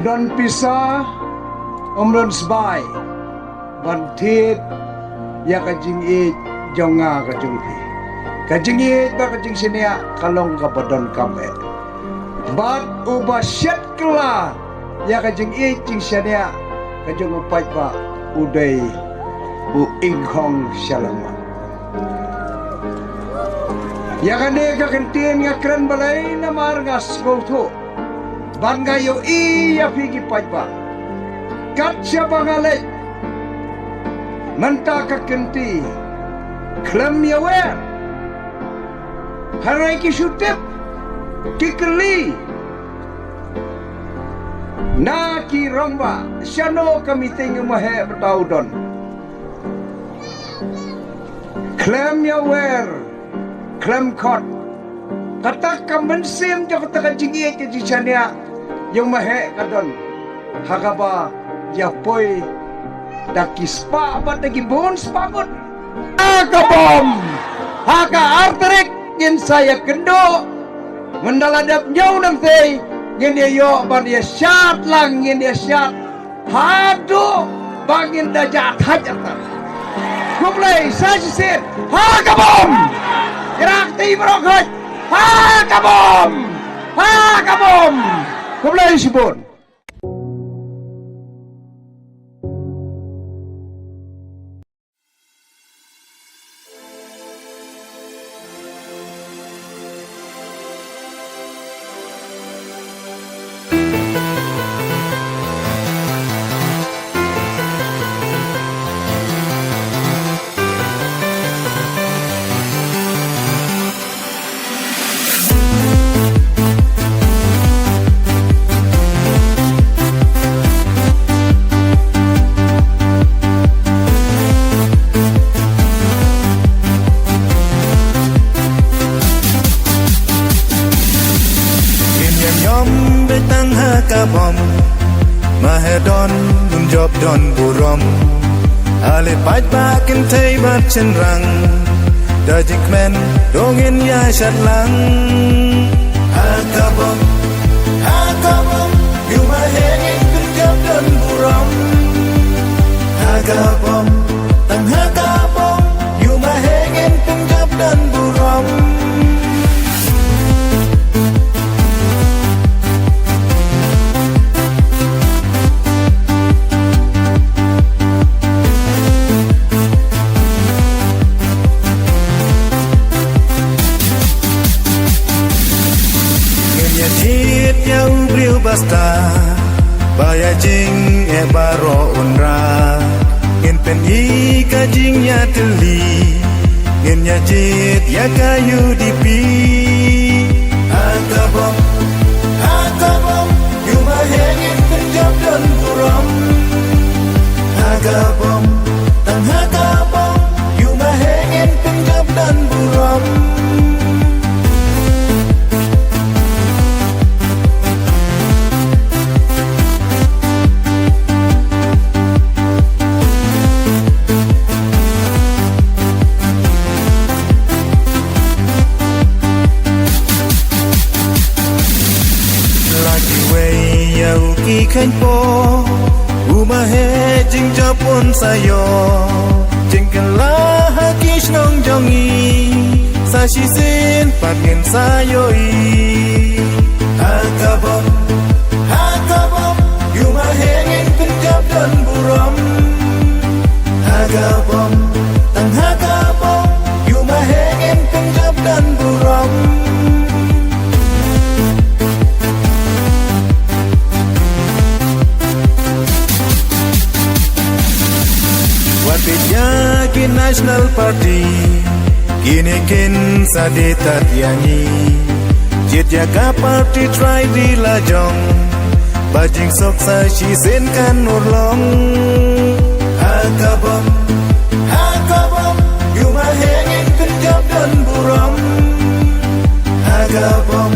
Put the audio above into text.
Udon pisah umron sebai bantit ya kajing it jonga kajing pi kajing it ba kajing sinia kalong kabadon kape bat uba syat kela ya kajing it jing sinia kajing upai ba udai u inghong syalama ya kane ka kentin ngakran balai namar ngas gauto bangayo iya pigi paipa katsa bangalay manta kakenti klam yawer haray ki syutip kikeli na ki romba syano kami tinggal mahe betaudon klam yawer klam kot kata kamansim jo kata kajingi ke jisania yung mahe kadon hakaba ya poi dakispa apa tagi bon spabot akabom haka arterik ngin saya kendo mendaladap nyau nang tei ngin dia yo ban dia syat lang ngin dia syat hadu bangin dajat hajar ta kuplay sajisin hakabom gerak ti merokot hakabom hakabom kuplay sibon. Kabom mahedon munjob don burom ale paj bakin tay bat cenrang dajik men dongin ya syatlang hakabom hakabom you mahengin munjob don burom hakabom tang hakabom you mahengin munjob don burom basta baya jing e baro unra ngin pen i ka jing ya teli ngin ya jit ya kayu dipi hakabom hakabom you mahengin penjab dan buram hakabom tang hakabom you mahengin penjab dan buram khen po umahe jing japon sayo jing kala hakish nong jongi sashi sin pagin sayoi hakabom hakabom umahe ngin penjab dan buram hakabom tang hakabom umahe ngin penjab dan buram Yakin National Party kini kin sadetat yangi jit jaga party try di lajong bajing sok sa shisen kan urlong hakabom hakabom you mahengin penjab dan buram hakabom